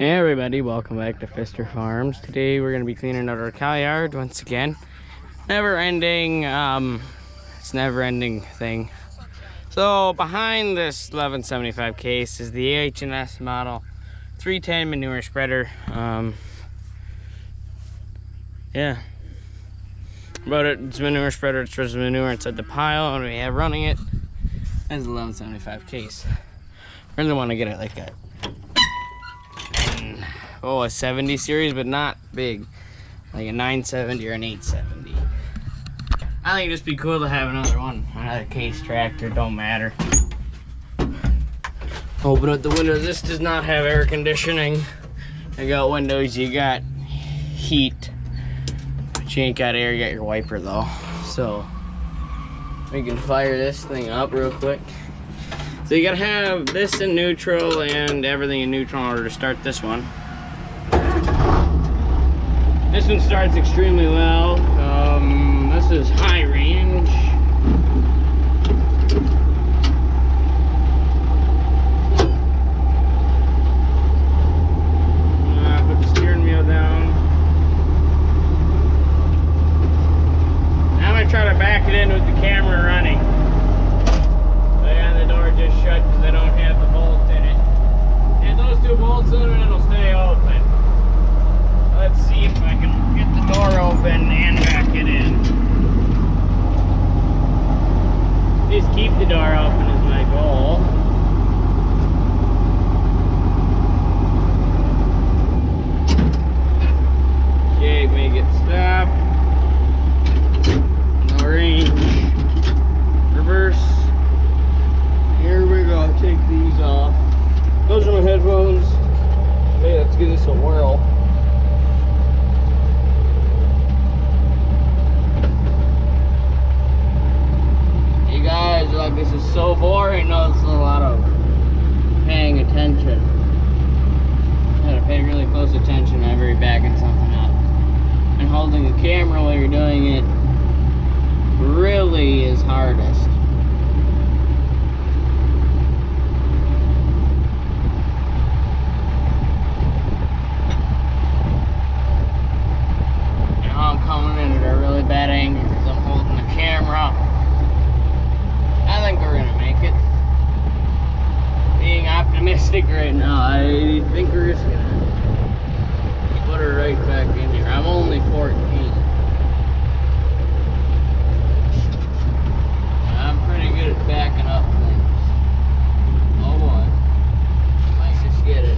Hey everybody, welcome back to Pfister Farms. Today we're going to be cleaning out our cow yard once again. It's never ending thing. So behind this 1175 case is the AH&S model 310 manure spreader. Yeah. About it, it's a manure spreader, it spreads manure inside the pile, and we have running it as a 1175 case. I really want to get it like a 70 series, but not big, like a 970 or an 870. I think it'd just be cool to have another one, another case tractor, don't matter. Open up the windows. This does not have air conditioning. You got windows, you got heat, but you ain't got air. You got your wiper though. So we can fire this thing up real quick. So you gotta have this in neutral and everything in neutral in order to start this one. This one starts extremely well. This is high range. Put the steering wheel down. Now I'm gonna try to back it in with the camera running. So yeah, the door just shut because I don't have the bolt in it. And those two bolts in it, it'll stay open. Let's see if I can get the door open and back it in. Just keep the door open is my goal. Okay, make it stop. No range. Reverse. Here we go. Take these off. Those are my headphones. Hey, let's give this a whirl. Like, this is so boring. No, it's a lot of paying attention. Gotta pay really close attention whenever you're backing something up. And holding the camera while you're doing it really is hardest. Now I'm coming in at a really bad angle because I'm holding the camera. I think we're gonna make it. Being optimistic right now, I think we're just gonna put her right back in here. I'm only 14. I'm pretty good at backing up things. Oh boy. Might just get it.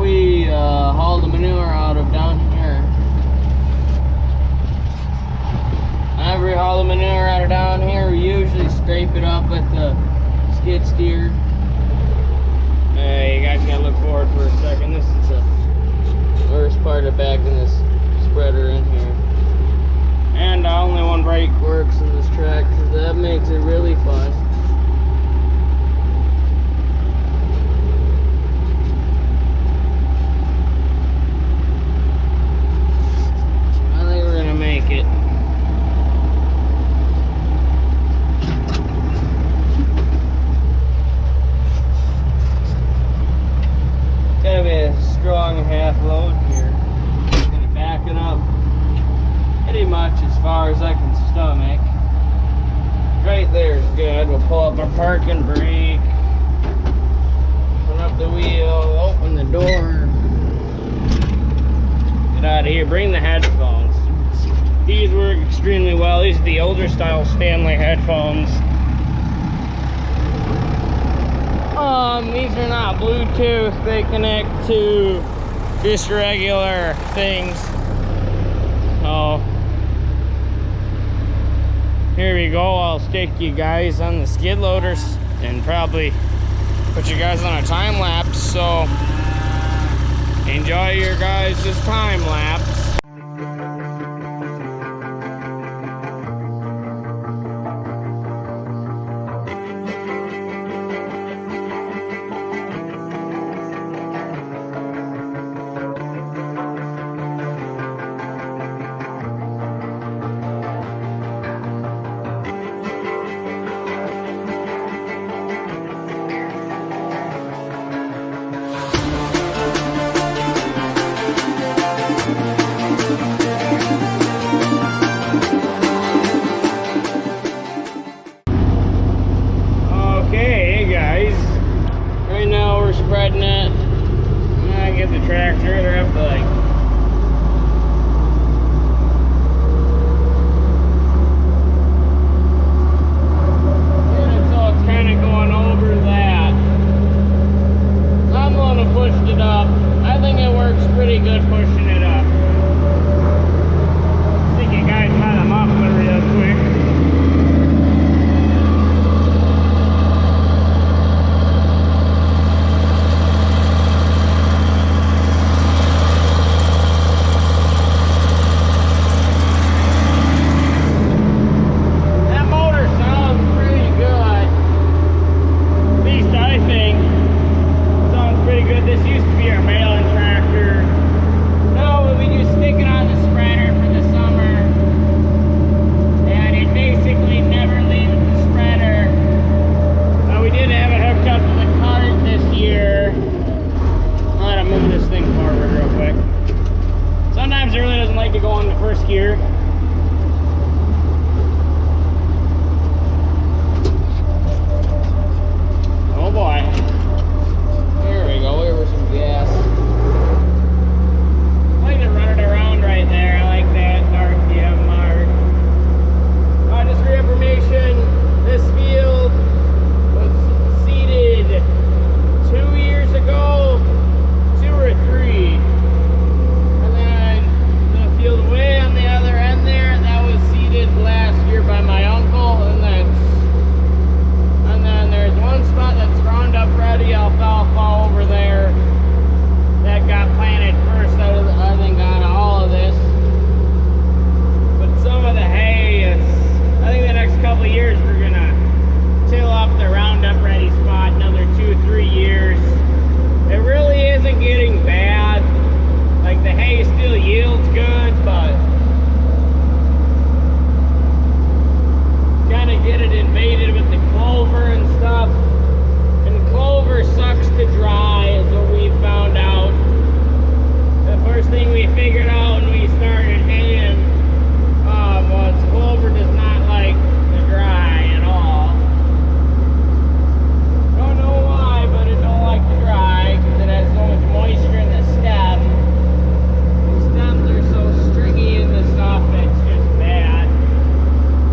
Haul the manure out of down here. Whenever we haul the manure out of down here, we usually scrape it up with the skid steer. You guys gotta look forward for a second. This is the worst part of backing this spreader in here. And only one brake works in this track, so that makes it really fun. Make it. Gotta be a strong half load here. Gonna back it up pretty much as far as I can stomach. Right there is good. We'll pull up our parking brake, open up the wheel, open the door. Get out of here. Bring the headphones. These work extremely well. These are the older style Stanley headphones. These are not Bluetooth. They connect to just regular things. Oh, here we go. I'll stick you guys on the skid loaders and probably put you guys on a time lapse. So enjoy your guys' time lapse. tractor. They're up to like pushed it up. I think it works pretty good pushing it up. I think you guys had a muffler real quick. That motor sounds pretty good. At least I think. Pretty good. This used to be our baling tractor. No, we just stick it on the spreader for the summer, and it basically never leaves the spreader. We did have it hooked up to the cart this year. I'll let him move this thing forward real quick. Sometimes it really doesn't like to go on the first gear. Oh boy. Go over some gas. I like to run it around right there. I like that RPM mark. Just for information, this field was seeded 2 years ago, 2 or 3. And then the field way on the other end there, that was seeded last year by my uncle. And then there's one spot that's Roundup ready alfalfa over there that got planted first out of I think out of all of this. But some of the hay is, I think the next couple of years we're gonna till up the Roundup ready spot another 2-3 years. It really isn't getting bad. Like the hay still yields good, but kind of get it invaded with the clover and stuff. And clover sucks to dry, is what we found out. The first thing we figured out when we started haying was clover does not like to dry at all. Don't know why, but it don't like to dry because it has so much moisture in the stem. The stems are so stringy in the stuff, it's just bad.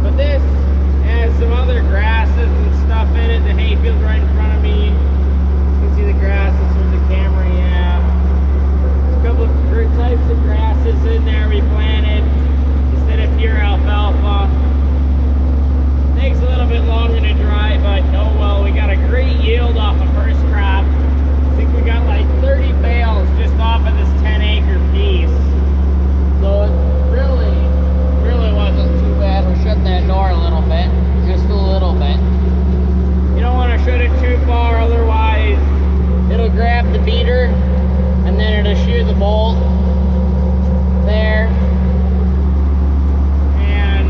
But this has some other grasses and stuff in it. The hayfield right in front of me. You can see the grasses with the camera, yeah. There's a couple of different types of grasses in there we planted instead of pure alfalfa. Takes a little bit longer to dry, but oh well, we got a great yield off the first crop. I think we got like 30 bales just off of this 10-acre piece. So it really wasn't too bad. We're shutting that door a little bit, just a little bit. You don't want to shut it too far, otherwise it'll grab the beater and then it'll shear the bolt there. And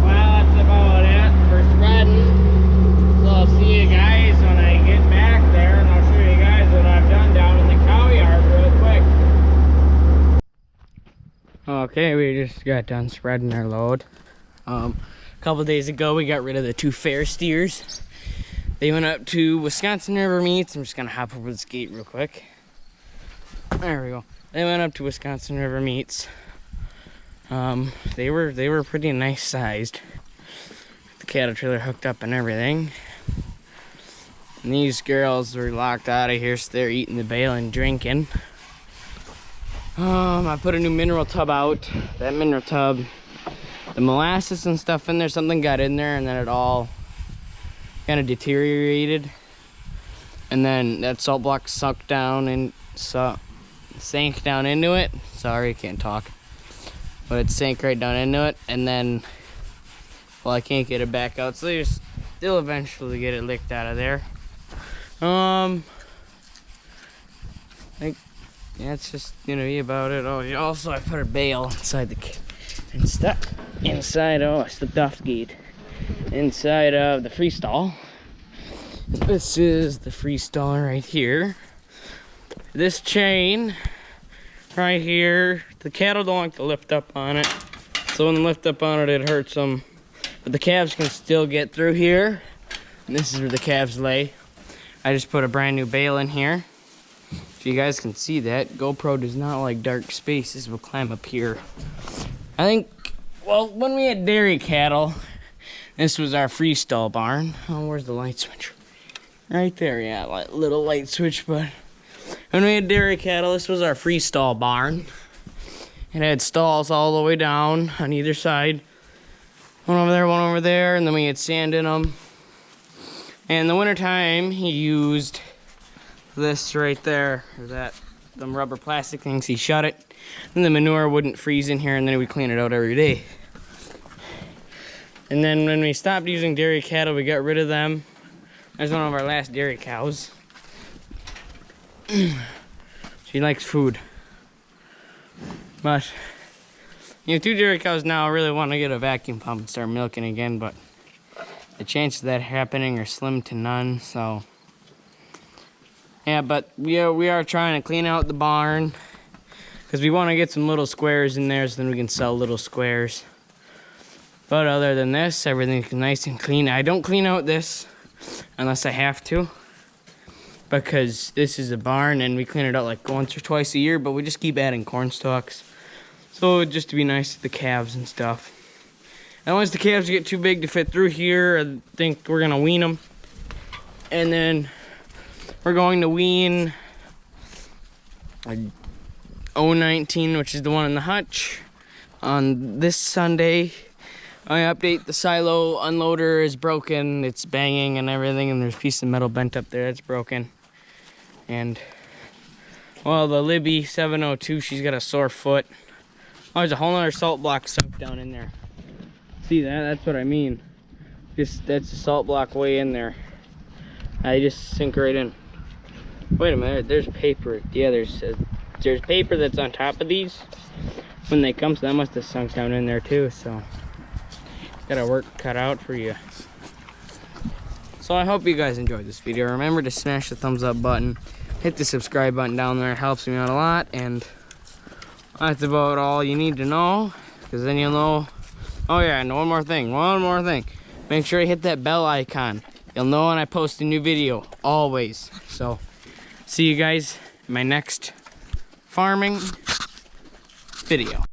well, that's about it for spreading. So I'll see you guys when I get back there, and I'll show you guys what I've done down in the cow yard real quick. Okay, we just got done spreading our load. A couple days ago we got rid of the 2 fair steers. They went up to Wisconsin River Meats. I'm just gonna hop over this gate real quick. There we go. They went up to Wisconsin River Meats. They were pretty nice sized. The cattle trailer hooked up and everything. And these girls were locked out of here, so they're eating the bale and drinking. I put a new mineral tub out. That mineral tub, the molasses and stuff in there, something got in there and then it all kind of deteriorated. And then that salt block sank down into it. Sorry, I can't talk. But it sank right down into it, and then, well, I can't get it back out, so they'll eventually get it licked out of there. That's just gonna be about it. Oh, also I put a bale inside the oh, I slipped off the gate. Inside of the freestall. This is the freestall right here. This chain right here, the cattle don't like to lift up on it. So when they lift up on it, it hurts them. But the calves can still get through here. And this is where the calves lay. I just put a brand new bale in here. If you guys can see that, GoPro does not like dark spaces. We'll climb up here. I think, well, when we had dairy cattle, this was our freestall barn. Oh, where's the light switch? Right there, yeah, little light switch, but when we had dairy cattle, this was our freestall barn. It had stalls all the way down on either side. One over there, and then we had sand in them. And in the wintertime, he used this right there, or them rubber plastic things. He shut it, and the manure wouldn't freeze in here, and then we clean it out every day. And then when we stopped using dairy cattle, we got rid of them. There's one of our last dairy cows. She likes food. But you have 2 dairy cows now. I really want to get a vacuum pump and start milking again, but the chances of that happening are slim to none. So yeah, but we are trying to clean out the barn because we want to get some little squares in there, so then we can sell little squares. But other than this, everything's nice and clean. I don't clean out this unless I have to, because this is a barn and we clean it out like once or twice a year, but we just keep adding corn stalks. So just to be nice to the calves and stuff. And once the calves get too big to fit through here, I think we're gonna wean them. And then we're going to wean a 019, which is the one in the hutch, on this Sunday. I update the silo unloader is broken. It's banging and everything, and there's a piece of metal bent up there that's broken. And well, the Libby 702, she's got a sore foot. Oh, there's a whole other salt block sunk down in there. See that? That's what I mean. That's a salt block way in there. I just sink right in. Wait a minute, there's paper. Yeah, there's paper that's on top of these when they come, so that must have sunk down in there too. So got our work cut out for you. So I hope you guys enjoyed this video. Remember to smash the thumbs up button, hit the subscribe button down there. It helps me out a lot, and that's about all you need to know, because then you'll know. Oh yeah, and one more thing. Make sure you hit that bell icon. You'll know when I post a new video, always. So see you guys in my next farming video.